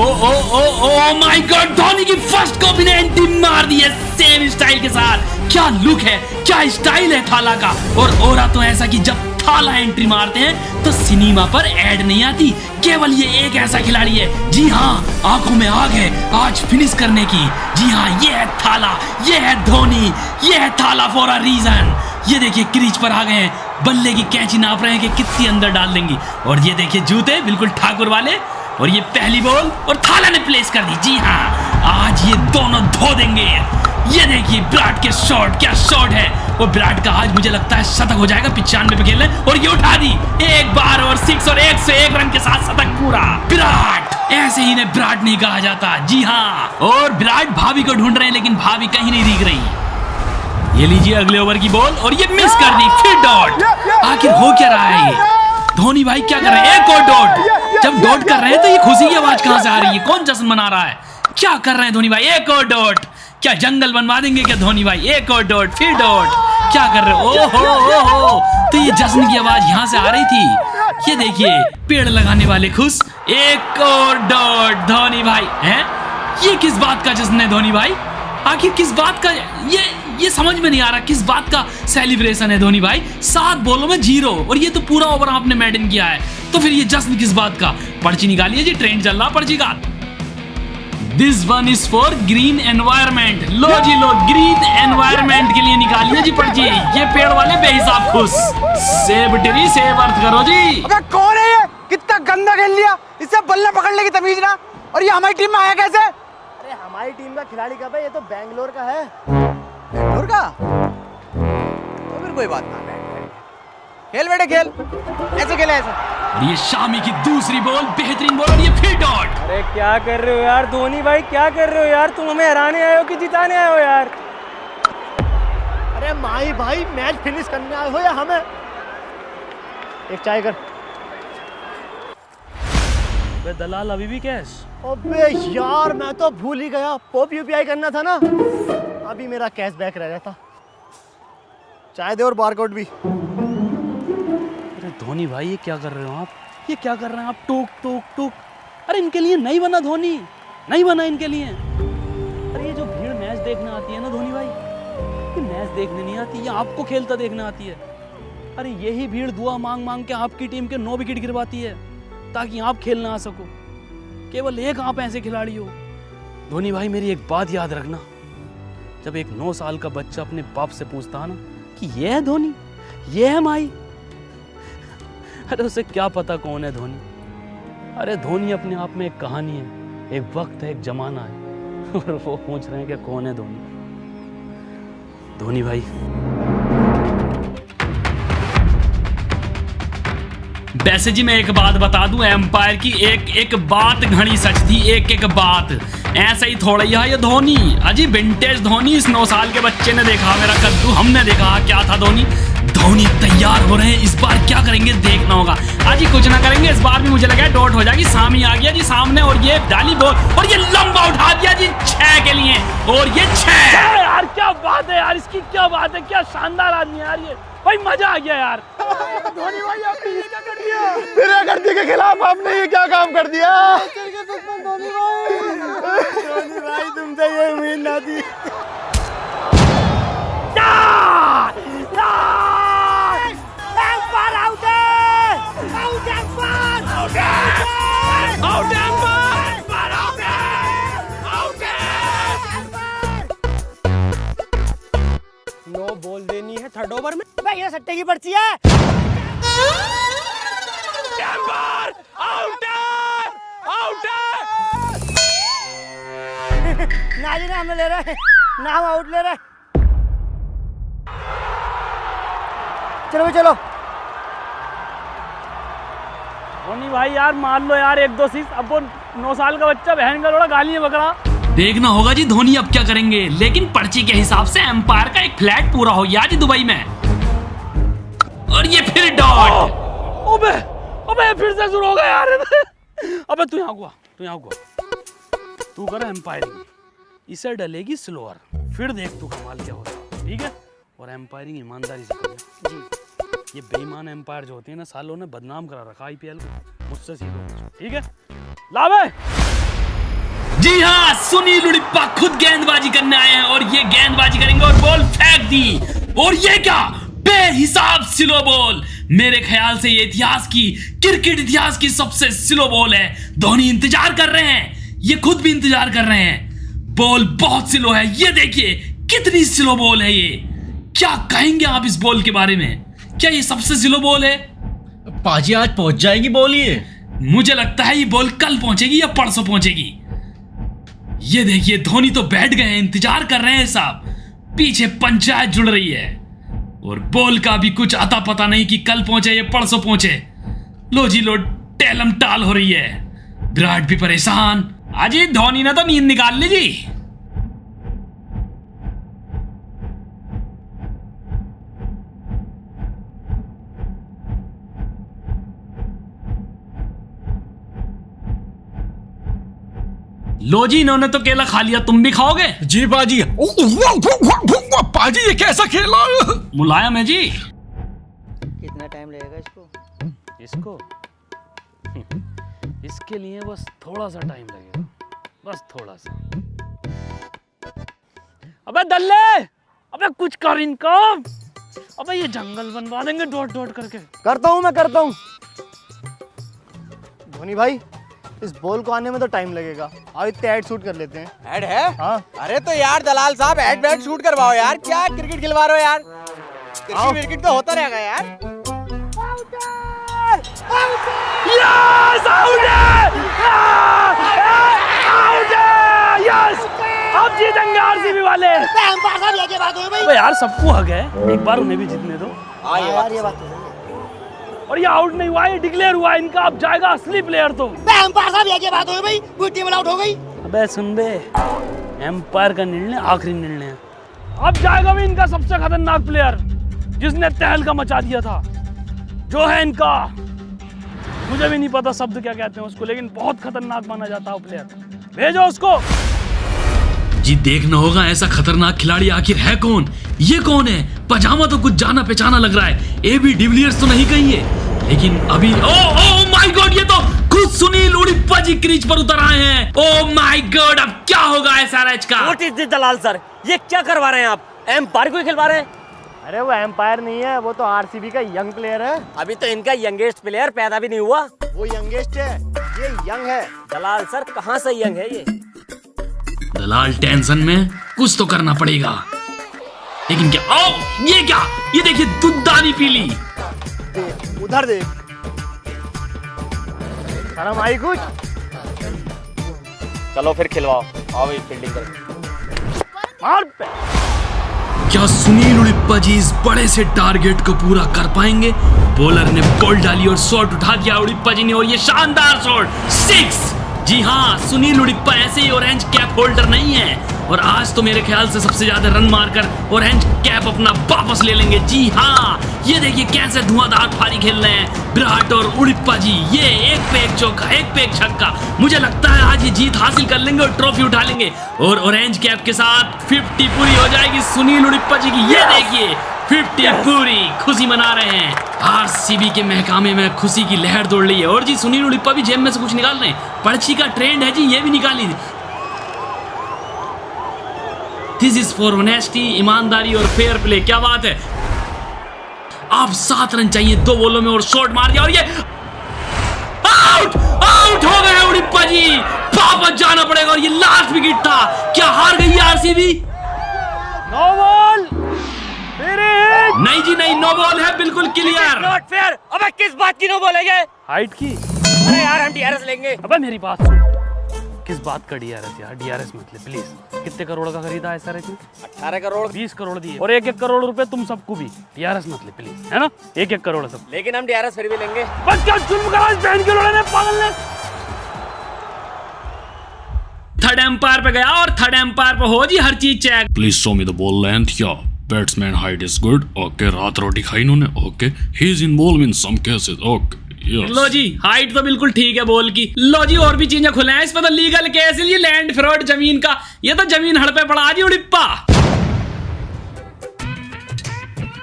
माय गॉड, धोनी की फर्स्ट कॉपी ने एंटी मार दी है सेम स्टाइल के साथ। क्या लुक है, क्या स्टाइल है थाला का। और ओरा तो ऐसा कि जब थाला एंट्री मारते हैं तो सिनेमा पर ऐड नहीं आती। केवल ये एक ऐसा खिलाड़ी है, जी हाँ, आंखों में आग है आज फिनिश करने की। जी हाँ, ये है थाला, ये है धोनी, ये है थाला फॉर अ रीजन। ये देखिए क्रीज पर आ गए हैं, बल्ले की कैंची नाप रहे हैं कि कितनी अंदर डाल देंगी। और ये देखिए जूते बिल्कुल ठाकुर वाले, और ये पहली बॉल और थाला ने प्लेस कर दी। जी हाँ, आज ये दोनों धो देंगे। ये देखिए विराट के शॉट, क्या शॉट है। वो विराट का आज मुझे लगता है शतक हो जाएगा 95 पे खेलने, और ये उठा दी एक बार और 6 और 101 रन के साथ शतक पूरा। विराट, ऐसे ही ने विराट नहीं कहा जाता। जी हाँ, और विराट भाभी को ढूंढ रहे हैं लेकिन भाभी कहीं नहीं दिख रही। ये लीजिए अगले ओवर की बॉल, और ये मिस कर दी, फिर डॉट। आखिर हो क्या रहा है ये? धोनी भाई क्या कर रहे हैं? एक और डॉट। जब डॉट कर रहे हैं तो ये खुशी की आवाज कहां से आ रही है? कौन जश्न मना रहा है? क्या कर रहे हैं धोनी भाई? एक और डॉट। क्या जंगल बनवा देंगे क्या धोनी भाई? एक और डॉट, फिर डॉट। क्या कर रहे हो? ओहो, तो ये जश्न की आवाज यहां से आ रही थी। ये देखिए पेड़ लगाने वाले खुश। एक और डॉट धोनी भाई हैं। ये किस बात का जश्न है धोनी भाई? आखिर किस बात का? ये समझ में नहीं आ रहा किस बात का सेलिब्रेशन है धोनी भाई। 7 बॉलों में 0, और ये तो पूरा ओवर आपने मेंटेन किया है, तो फिर ये जश्न किस बात का? पर्ची निकालिए जी, ट्रेंड चल रहा पर्ची का। This one is for green environment. लो जी लो, ग्रीन एनवायरमेंट के लिए निकालिए जी पर्ची। ये पेड़ वाले बेहिसाब खुश। सेब ट्री सेब अर्थ करो जी। अबे कौन है ये? कितना गंदा खेल लिया, इससे बल्ले पकड़ने की तमीज ना। और ये हमारी टीम में आया कैसे? अरे हमारी टीम का खिलाड़ी कब है? ये तो बैंगलोर का है। बैंगलोर का? तो फिर कोई बात ना, खेल बेटे खेल, ऐसे खेले ऐसे। और ये शामी की दूसरी बॉल, बेहतरीन बॉल, और ये फिर डॉट। अरे क्या कर रहे हो यार धोनी भाई, क्या कर रहे हो यार? तुम हमें हराने आए हो कि जिताने आए हो यार? अरे माही भाई, मैच फिनिश करने आए हो या हमें? एक चाय कर। वे दलाल अभी भी कैश? अबे यार, मैं तो भूल ही गया, पॉप यूपीआई करना था ना। अभी मेरा कैश बैक रह जाता। चाय दे और बारकोड भी। अरे धोनी भाई, ये क्या कर रहे हो आप? ये क्या कर रहे हैं आप? टूक टूक टूक। अरे इनके लिए नहीं बना धोनी, नहीं बना इनके लिए। अरे ये जो भीड़ मैच देखने आती है ना धोनी भाई, ये मैच देखने नहीं आती, ये आपको खेलता देखने आती है। अरे यही भीड़ दुआ मांग मांग के आपकी टीम के 9 विकेट गिरवाती है ताकि आप खेलना आ सको। केवल एक आप ऐसे खिलाड़ी हो। धोनी भाई, मेरी एक बात याद रखना, जब एक 9 साल का बच्चा अपने बाप से पूछता है ना कि ये है धोनी, ये है माही, अरे उसे क्या पता कौन है धोनी। अरे धोनी अपने आप में एक कहानी है, एक वक्त है, एक जमाना है, और वो पूछ रहे हैं कि कौन है धोनी। धोनी भाई, वैसे जी मैं एक बात बता दूं, एम्पायर की एक एक बात घड़ी सच थी, एक एक बात। ऐसा ही थोड़ा ही है ये धोनी। अजी विंटेज धोनी, इस 9 साल के बच्चे ने देखा मेरा कद्दू, हमने देखा क्या था धोनी। धोनी तैयार हो रहे हैं, इस बार क्या करेंगे देखना होगा। अजी कुछ ना करेंगे, इस बार भी मुझे लगा डॉट हो जाएगी। सामी आ गया जी सामने, और ये डाली बॉल, और ये लंबा उठा दिया जी 6 के लिए, और ये 6। यार क्या बात है यार, इसकी क्या बात है, क्या शानदार आदमी यार ये भाई, मजा आ गया यार। धोनी भाई, आपने ये क्या कर दिया? तेरे गर्दी के खिलाफ आपने ये क्या काम कर दिया? धोनी भाई, तुमसे ये उम्मीद ना थी। नो बॉल देनी है थर्ड ओवर में। भाई ये सट्टे की पर्ची है। ना जी ना, हमें ले रहे हैं ना, हम आउट ले रहे हैं। चलो भाई चलो। धोनी भाई यार, मान लो यार 1-2 सीज। अब वो 9 साल का बच्चा बहन का लोड़ा गाली है बकरा। देखना होगा जी धोनी अब क्या करेंगे, लेकिन पर्ची के हिसाब से एम्पायर का एक फ्लैट पूरा हो गया जी दुबई में, और ये फिर डॉट। अबे अबे फिर से शुरू हो गया यार। अबे तू यहाँ हुआ, तू यहाँ हुआ, तू कर एम्पायरिंग, इसे डलेगी स्लोअर, फिर देख तू कमाल क्या होता है, ठीक है? और एम्पायरिंग ईमानदारी से करना जी। ये बेईमान एम्पायर जो होते हैं ना, सालों ने बदनाम करा रखा आईपीएल को, मुझसे सीखो, ठीक है? लावे जी हाँ, सुनील उड़िप्पा खुद गेंदबाजी करने आए हैं, और ये गेंदबाजी करेंगे और बॉल फेंक दी, और ये क्या बेहिसाब स्लो बॉल। मेरे ख्याल से ये इतिहास की, क्रिकेट इतिहास की सबसे स्लो बॉल है। धोनी इंतजार कर रहे हैं, ये खुद भी इंतजार कर रहे हैं। बॉल बहुत स्लो है, ये देखिए कितनी स्लो बॉल है ये। क्या कहेंगे आप इस बॉल के बारे में? क्या ये सबसे स्लो बॉल है? पाजी आज पहुंच जाएगी बॉल ये। मुझे लगता है ये बॉल कल पहुंचेगी या परसों पहुंचेगी। ये देखिए धोनी तो बैठ गए हैं, इंतजार कर रहे हैं साहब। पीछे पंचायत जुड़ रही है, और बॉल का भी कुछ अता पता नहीं कि कल पहुंचे या परसों पहुंचे। लो जी लो, टेलम टाल हो रही है। विराट भी परेशान। अजी धोनी ने तो नींद निकाल ली जी। लो जी, इन्होंने तो केला खा लिया, तुम भी खाओगे? जी बाजी। पाजी ये कैसा खेला? मुलायम है जी। कितना टाइम लगेगा इसको? इसके लिए बस थोड़ा सा टाइम लगेगा, बस थोड़ा सा। अबे दल्ले, अबे कुछ कर इनका। अबे ये जंगल बनवा देंगे डॉट डॉट करके। करता हूँ मैं, करता हूँ। धोनी भाई, इस बॉल को आने में तो टाइम लगेगा। और इतने ऐड शूट कर लेते हैं। ऐड है? हाँ। अरे तो यार दलाल साहब ऐड बैड शूट करवाओ यार, क्या क्रिकेट खिलवा रहे हो यार? क्रिकेट तो होता रहेगा यार। यस आउट है! आउट है! यस! अब जीतेंगे आरसीबी वाले। अबे यार सबको हक है, एक बार उन्हें भी जीतने दो। हाँ ये बात तो और ये आउट नहीं हुआ, ये डिक्लेयर हुआ इनका। अब जाएगा असली प्लेयर तो। अबे सुन बे, एम्पायर का निर्णय आखिरी निर्णय है। अब जाएगा भी इनका सबसे खतरनाक प्लेयर, जिसने तहलका मचा दिया था, जो है इनका, मुझे भी नहीं पता शब्द क्या कहते हैं उसको, लेकिन बहुत खतरनाक माना जाता है वो प्लेयर। भेजो उसको। जी देखना होगा ऐसा खतरनाक खिलाड़ी आखिर है कौन। ये कौन है? पजामा तो कुछ जाना पहचाना लग रहा है। एबी डिविलियर्स तो नहीं कही है, लेकिन अभी ओ माय गॉड, ये तो खुद सुनील उड़िप्पा जी क्रीज पर उतर आए हैं। ओ माय गॉड, अब क्या होगा एसआरएच का? What is this Dalal sir, ये क्या करवा रहे हैं आप? एम्पायर को ही खिलवा रहे हैं? अरे वो एम्पायर नहीं है, वो तो आरसीबी का यंग प्लेयर है। अभी तो इनका यंगेस्ट प्लेयर पैदा भी नहीं हुआ। वो यंगेस्ट है, ये यंग है। दलाल सर कहाँ से यंग है ये? दलाल टेंशन में, कुछ तो करना पड़ेगा। लेकिन क्या? ओ ये क्या? ये देखिए दूधदानी पीली। देख उधर देख, शर्म आई कुछ? चलो फिर खिलवाओ, आओ ये फील्डिंग करें। मार पे। क्या सुनील उड़िप्पा जी इस बड़े से टारगेट को पूरा कर पाएंगे? बॉलर ने बॉल डाली और शॉट उठा दिया उड़िप्पा जी ने, और ये शानदार शॉट 6। जी हाँ, सुनील उड़िप्पा ऐसे ही ऑरेंज कैप होल्डर नहीं है, और आज तो मेरे ख्याल से सबसे ज्यादा रन मारकर ऑरेंज कैप अपना वापस ले लेंगे। जी हाँ, ये देखिए कैसे धुआंधार पारी खेल रहे हैं विराट और उड़िप्पा जी। ये एक पे एक चौका, एक पे एक छक्का। मुझे लगता है आज ये जीत हासिल कर लेंगे और ट्रॉफी उठा लेंगे, और ऑरेंज कैप के साथ 50 पूरी हो जाएगी सुनील उड़िप्पा जी की। ये देखिए 50 पूरी, खुशी मना रहे हैं। आरसीबी के महकामे में खुशी की लहर दौड़ रही है। और जी सुनील उड़िप्पा भी जेब में से कुछ निकाल रहे हैं। पर्ची का ट्रेंड है जी, ये भी निकाली। दिस इज फॉर ऑनेस्टी, ईमानदारी और फेयर प्ले। क्या बात है। अब 7 रन चाहिए 2 बॉलों में, और शॉट मार दिया, और ये आउट हो गए उड़िप्पा जी। वापस जाना पड़ेगा, और ये लास्ट विकेट था। क्या हार गई आरसीबी? No ball. नहीं जी नहीं, नो बॉल है, बिल्कुल क्लियर। Not fair. अबे किस बात की नो बोलेंगे? हाइट की? अरे यार हम डीआरएस लेंगे। अबे मेरी बात सुन, किस बात का डीआरएस यार? डीआरएस मत ले प्लीज। कितने करोड़ का खरीदा है एसआरएच ने? 18 करोड़। 20 करोड़ दिए, और 1-1 करोड़ रुपए तुम सबको भी। डीआरएस मत ले प्लीज, है ना? 1-1 करोड़ सब। लेकिन हम डीआरएस फिर भी लेंगे। बस क्या जुल्म करा इस बहन के लोड़े ने, पागल ने। थर्ड एम्पायर पे गया, और थर्ड एम्पायर पे हो जी हर चीज check. Please show me the ball length. Yeah, batsman height is good. Okay, रात रोटी खाई इन्होंने. Okay, he is involved in some cases. Okay, yes. Low ji, height तो बिल्कुल ठीक है बॉल की। लो जी, और भी चीजें खुले हैं इसमें तो लीगल केस है, ये लैंड फ्रॉड जमीन का। ये तो जमीन हड़पे पड़ा जी उड़िप्पा।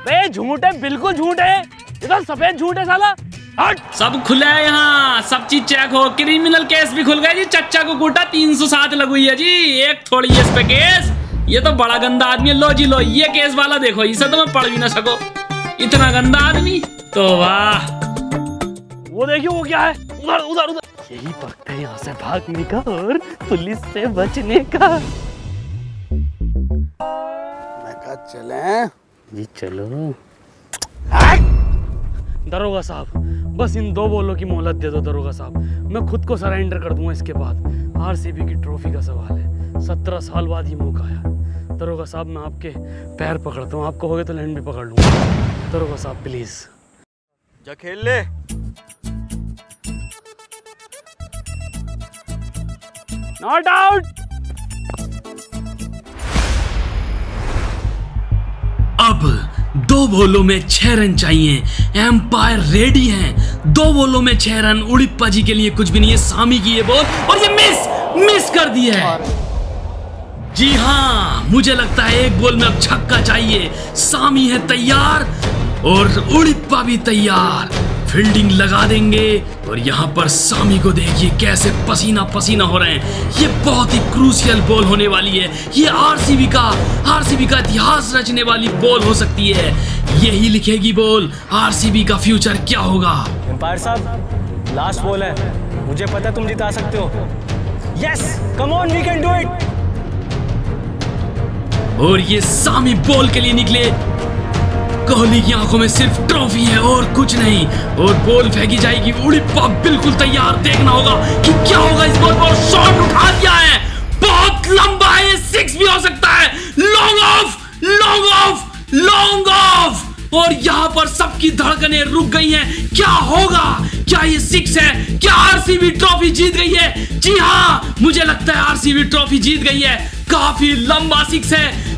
बे झूठ है, बिल्कुल झूठ है। ये तो सफेद झूठ है साला। हट। सब खुला है यहाँ, सब चीज चेक हो। क्रिमिनल केस भी खुल गया जी। चच्चा को कूटा 307 लगू है जी। एक थोड़ी है इस पे केस। ये तो बड़ा गंदा आदमी है। लो जी लो, ये केस वाला देखो, इसे तो मैं पढ़ भी ना सको, इतना गंदा आदमी। तो वाह, वो देखिए वो क्या है, उधर उधर उधर। यही वक्त है यहाँ से भागने का और पुलिस से बचने का। मैं कहा चलें? जी चलो। दरोगा साहब, बस इन 2 बॉलों की मोहलत दे दो दरोगा साहब, मैं खुद को सरेंडर कर दूंगा। इसके बाद आरसीबी की ट्रॉफी का सवाल है। 17 साल बाद ही मौका आया। दरोगा साहब मैं आपके पैर पकड़ता हूँ, आपको होगे तो लैंड भी पकड़ लूंगा। दरोगा साहब प्लीज। जा खेल ले। Not out. अब 2 बॉलों में 6 रन चाहिए। एम्पायर रेडी हैं। 2 बॉलों में 6 रन। उड़िप्पा जी के लिए कुछ भी नहीं है। सामी की ये बॉल, और ये मिस कर दिया है। जी हाँ, मुझे लगता है 1 बॉल में अब छक्का चाहिए। सामी है तैयार, और उड़िप्पा भी तैयार। फील्डिंग लगा देंगे, और यहाँ पर सामी को देखिए कैसे पसीना पसीना हो रहे हैं। ये बहुत ही क्रूशियल बॉल होने वाली है। ये आरसीबी का इतिहास रचने वाली बॉल हो सकती है। यही लिखेगी बॉल आरसीबी का फ्यूचर क्या होगा। एम्पायर साहब लास्ट बॉल है, मुझे पता तुम जिता सकते हो। Yes, come on, we can do it. और ये सामी बॉल के लिए निकले। कोहली की आंखों में सिर्फ ट्रॉफी है और कुछ नहीं। और बॉल फेंकी जाएगी। उड़ीप्पा बिल्कुल तैयार, देखना होगा कि क्या होगा इस बॉल पर। शॉट उठा दिया है, बहुत लंबा है, ये 6 भी हो सकता है। Long off, long off, long off. और यहां पर सबकी धड़कनें रुक गई हैं। क्या होगा? क्या ये 6 है? क्या आरसीबी ट्रॉफी जीत गई है? जी हाँ, मुझे लगता है आरसीबी ट्रॉफी जीत गई है। काफी लंबा 6 है।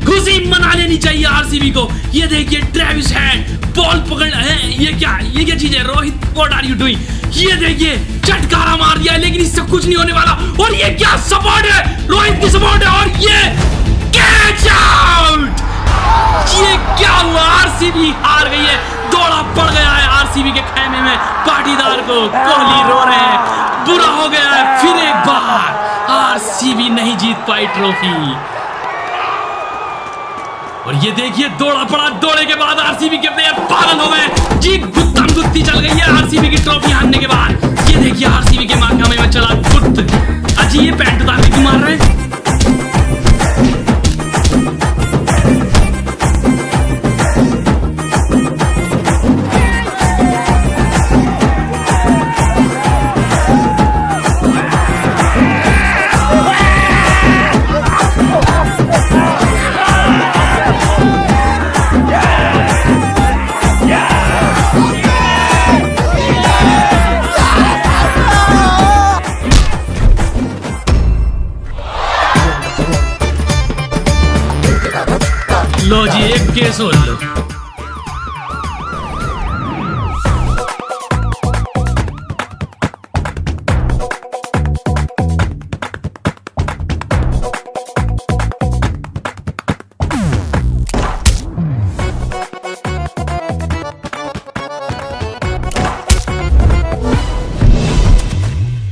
खुशी मना लेनी चाहिए आरसीबी को। ये देखिए ट्रेविस हेड बॉल पकड़ है। ये क्या चीज है? Rohit, what are you doing? ये देखिए चटकारा मार दिया है, लेकिन इससे कुछ नहीं होने वाला। और ये क्या सपोर्ट है? रोहित की सपोर्ट है। और ये कैच आउट। ये क्या हुआ? आरसीबी हार गई है। दौड़ा पड़ गया है आरसीबी के खेमे में पाटीदार को। कोहली रो रहे हैं, बुरा हो गया है। फिर एक बार आरसीबी नहीं जीत पाई ट्रॉफी। और ये देखिए दौड़ा पड़ा, दौड़े के बाद आरसीबी के प्लेयर पागल हो गए जी। गुत्तम गुत्ती चल गई है आरसीबी की ट्रॉफी हारने के बाद। ये देखिए आरसीबी के माथे में चला गुत्त। अजी ये पैंट उतार के क्यों मार रहे हैं? लो जी, एक केस हो लो।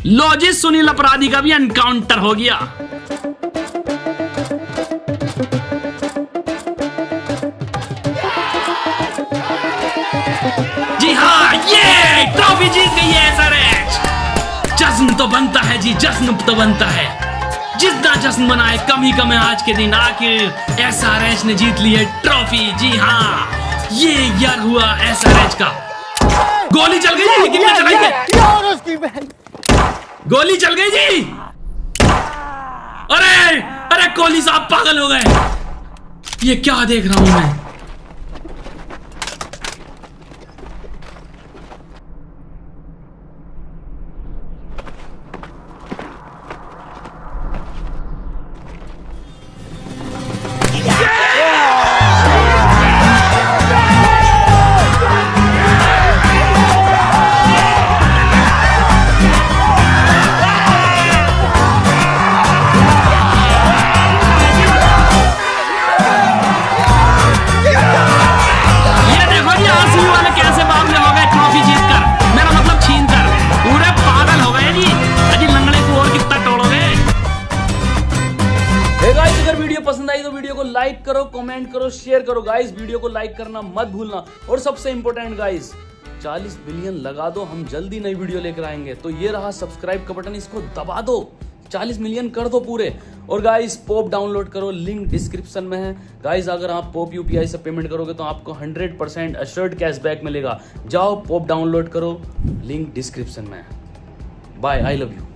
लो जी, सुनील अपराधी का भी एनकाउंटर हो गया। जी हाँ, ये ट्रॉफी जीत गई है एसआरएच। जश्न तो बनता है जी, जश्न तो बनता है। जितना जश्न मनाए कम ही कम है आज के दिन। आखिर एसआरएच ने जीत ली है ट्रॉफी। जी हाँ, ये यार हुआ एसआरएच का। गोली चल गई जी, कितने चलाएंगे? गोली चल गई जी। अरे अरे कोहली साहब पागल हो गए। ये क्या देख रहा हूं मैं? पसंद आई तो वीडियो को लाइक करो, कमेंट करो, शेयर करो गाइस। वीडियो को लाइक करना मत भूलना। और सबसे इंपॉर्टेंट गाइस, 40 बिलियन लगा दो, हम जल्दी नई वीडियो लेकर आएंगे। तो ये रहा सब्सक्राइब का बटन, इसको दबा दो, 40 मिलियन कर दो पूरे। और गाइस पोप डाउनलोड करो, लिंक डिस्क्रिप्शन में है। गाइस अगर आप पोप यूपीआई से पेमेंट करोगे तो आपको 100% अश्योर्ड कैशबैक मिलेगा। जाओ पोप डाउनलोड करो, लिंक डिस्क्रिप्शन में है। Bye, I love you.